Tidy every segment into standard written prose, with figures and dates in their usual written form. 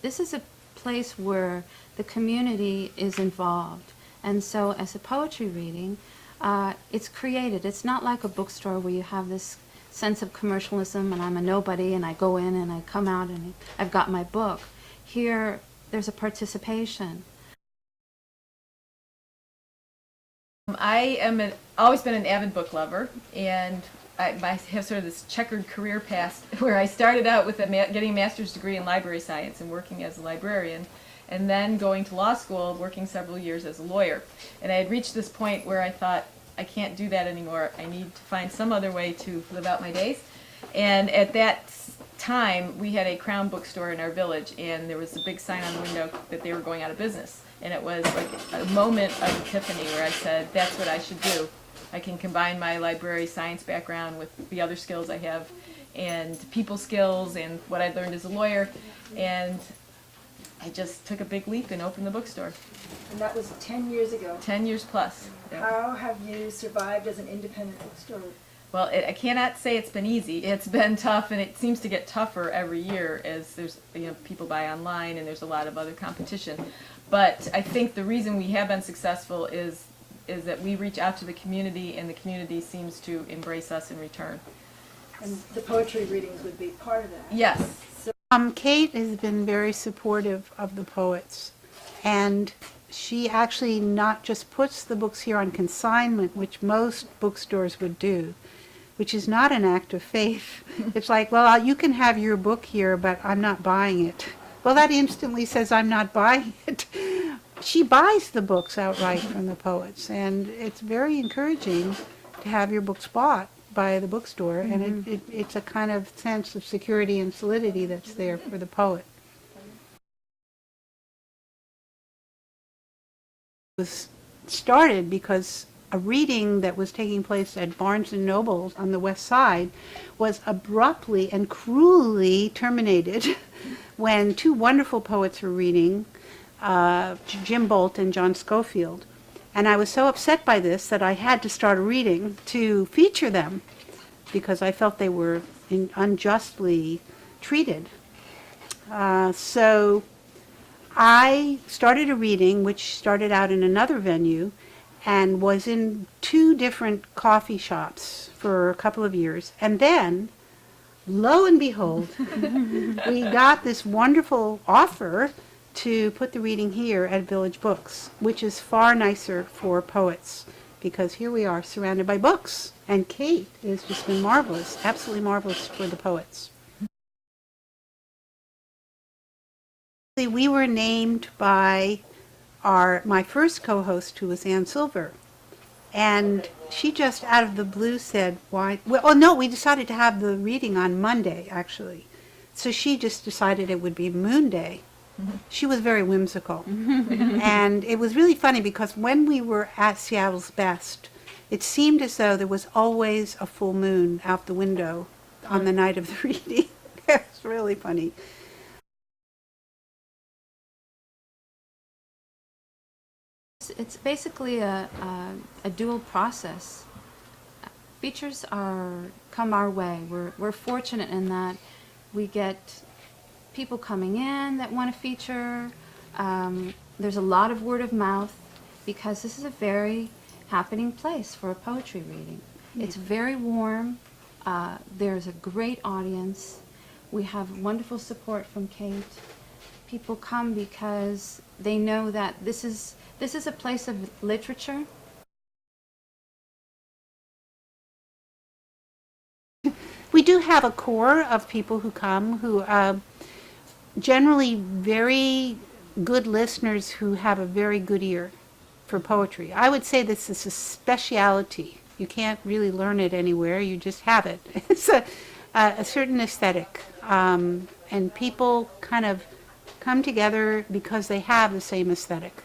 this is a place where the community is involved. And so as a poetry reading, it's created. It's not like a bookstore where you have this sense of commercialism and I'm a nobody and I go in and I come out and I've got my book. Here, there's a participation. I am always been an avid book lover, and I have sort of this checkered career past where I started out with getting a master's degree in library science and working as a librarian, and then going to law school, working several years as a lawyer. And I had reached this point where I thought, I can't do that anymore. I need to find some other way to live out my days. And at that time, we had a Crown bookstore in our village, and there was a big sign on the window that they were going out of business. And it was like a moment of epiphany where I said, that's what I should do. I can combine my library science background with the other skills I have, and people skills, and what I learned as a lawyer. And I just took a big leap and opened the bookstore. And that was 10 years ago. 10 years plus. How have you survived as an independent bookstore? Well, I cannot say it's been easy. It's been tough, and it seems to get tougher every year as there's people buy online and there's a lot of other competition. But I think the reason we have been successful is that we reach out to the community, and the community seems to embrace us in return. And the poetry readings would be part of that. Yes. Kate has been very supportive of the poets, and she actually not just puts the books here on consignment, which most bookstores would do, which is not an act of faith. It's like, well, you can have your book here, but I'm not buying it. Well, that instantly says I'm not buying it. She buys the books outright from the poets, and it's very encouraging to have your books bought by the bookstore, and it's a kind of sense of security and solidity that's there for the poet. It was started because a reading that was taking place at Barnes & Noble on the West Side was abruptly and cruelly terminated when two wonderful poets were reading, Jim Bolt and John Schofield. And I was so upset by this that I had to start a reading to feature them because I felt they were unjustly treated. So I started a reading which started out in another venue and was in two different coffee shops for a couple of years. And then, lo and behold, we got this wonderful offer to put the reading here at Village Books, which is far nicer for poets, because here we are surrounded by books. And Kate has just been marvelous, absolutely marvelous for the poets. We were named by my first co-host, who was Ann Silver, and she just out of the blue said, why? Well, no, we decided to have the reading on Monday, actually. So she just decided it would be Moonday. She was very whimsical. And it was really funny because when we were at Seattle's Best, it seemed as though there was always a full moon out the window on the night of the reading. It was really funny. It's basically a dual process. Features come our way. We're fortunate in that we get people coming in that want to feature. There's a lot of word of mouth because this is a very happening place for a poetry reading. It's very warm. There's a great audience. We have wonderful support from Kate. People come because they know that this is a place of literature. We do have a core of people who come who generally very good listeners who have a very good ear for poetry. I would say this is a speciality. You can't really learn it anywhere, you just have it. It's a certain aesthetic, and people kind of come together because they have the same aesthetic.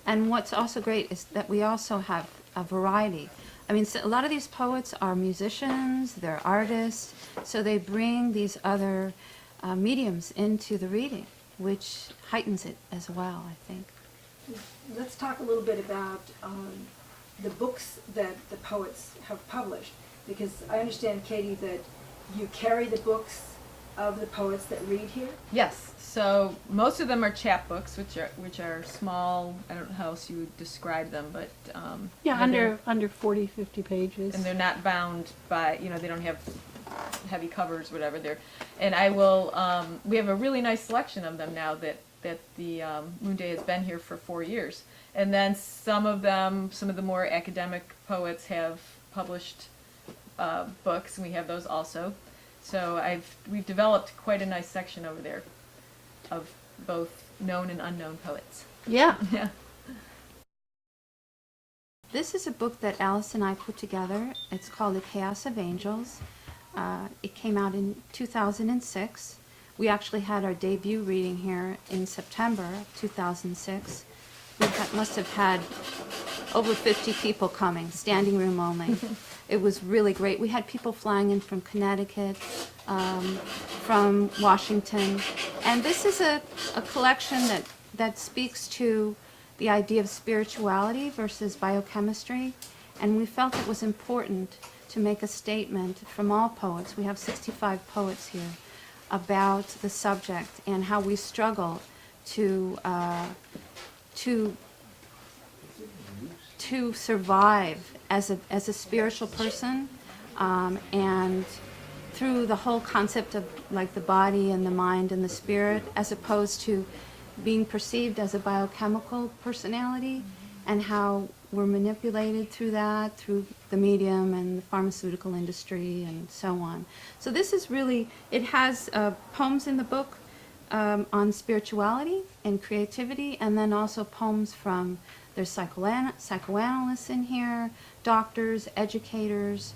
And what's also great is that we also have a variety. I mean, so a lot of these poets are musicians, they're artists, so they bring these other mediums into the reading, which heightens it as well, I think. Let's talk a little bit about the books that the poets have published, because I understand, Katie, that you carry the books of the poets that read here? Yes. So most of them are chapbooks, which are small. I don't know how else you would describe them, but Yeah, they're- under 40, 50 pages. and they're not bound by, they don't have heavy covers, whatever. And I will. We have a really nice selection of them now that the Moonday has been here for 4 years. And then some of the more academic poets have published books, and we have those also. So we've developed quite a nice section over there of both known and unknown poets. Yeah. Yeah. This is a book that Alice and I put together. It's called The Chaos of Angels. It came out in 2006. We actually had our debut reading here in September of 2006. We must have had over 50 people coming, standing room only. It was really great. We had people flying in from Connecticut, from Washington. And this is a collection that speaks to the idea of spirituality versus biochemistry. And we felt it was important to make a statement from all poets. We have 65 poets here about the subject and how we struggle to survive as a spiritual person, and through the whole concept of like the body and the mind and the spirit, as opposed to being perceived as a biochemical personality, and how we're manipulated through that, through the medium and the pharmaceutical industry and so on. So this is really, it has poems in the book on spirituality and creativity, and then also poems from, there's psychoanalysts in here, doctors, educators.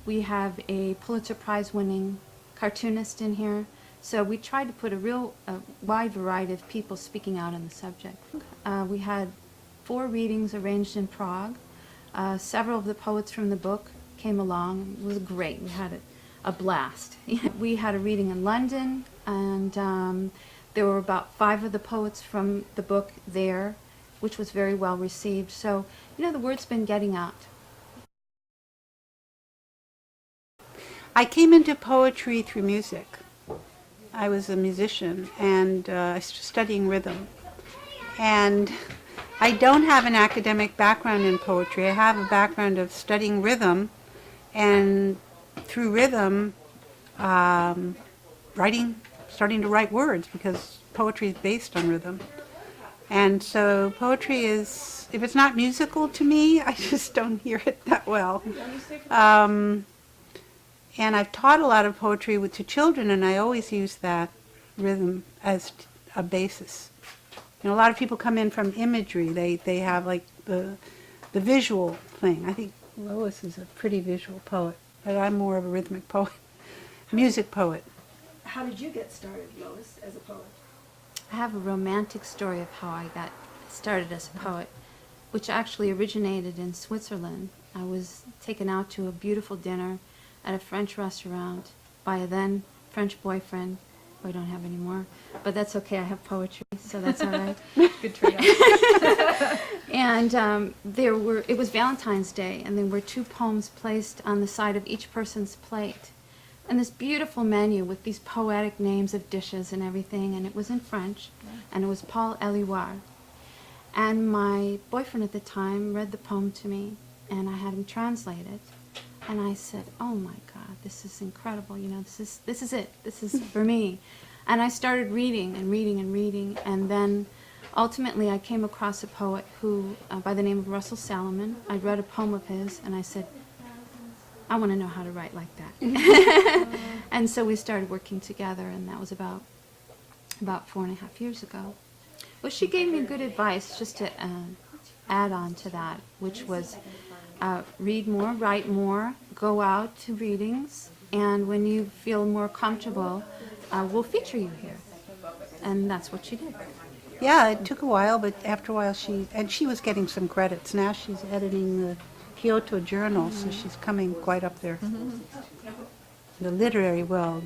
We have a Pulitzer Prize winning cartoonist in here. So we tried to put a wide variety of people speaking out on the subject. We had 4 readings arranged in Prague. Several of the poets from the book came along. It was great. We had a blast. We had a reading in London, and there were about 5 of the poets from the book there, which was very well received. So, the word's been getting out. I came into poetry through music. I was a musician, and I was studying rhythm. And I don't have an academic background in poetry. I have a background of studying rhythm, and through rhythm, starting to write words, because poetry is based on rhythm. And so poetry is, if it's not musical to me, I just don't hear it that well. And I've taught a lot of poetry to children, and I always use that rhythm as a basis. A lot of people come in from imagery. They have like the visual thing. I think Lois is a pretty visual poet, but I'm more of a rhythmic poet, music poet. How did you get started, Lois, as a poet? I have a romantic story of how I got started as a poet, which actually originated in Switzerland. I was taken out to a beautiful dinner at a French restaurant by a then French boyfriend, who I don't have anymore, but that's okay, I have poetry, so that's all right. Good trio. And it was Valentine's Day, and there were 2 poems placed on the side of each person's plate. And this beautiful menu with these poetic names of dishes and everything, and it was in French, and it was Paul Éluard. And my boyfriend at the time read the poem to me, and I had him translate it. And I said, oh my God, this is incredible, this is it, this is for me. And I started reading and reading and reading, and then ultimately I came across a poet who, by the name of Russell Salomon. I read a poem of his, and I said, I want to know how to write like that. And so we started working together, and that was about 4.5 years ago. Well, she gave me good advice, just to add on to that, which was read more, write more, go out to readings, and when you feel more comfortable, we'll feature you here. And that's what she did. Yeah, it took a while, but after a while she was getting some credits. Now she's editing the Kyoto Journal, so she's coming quite up there. The literary world.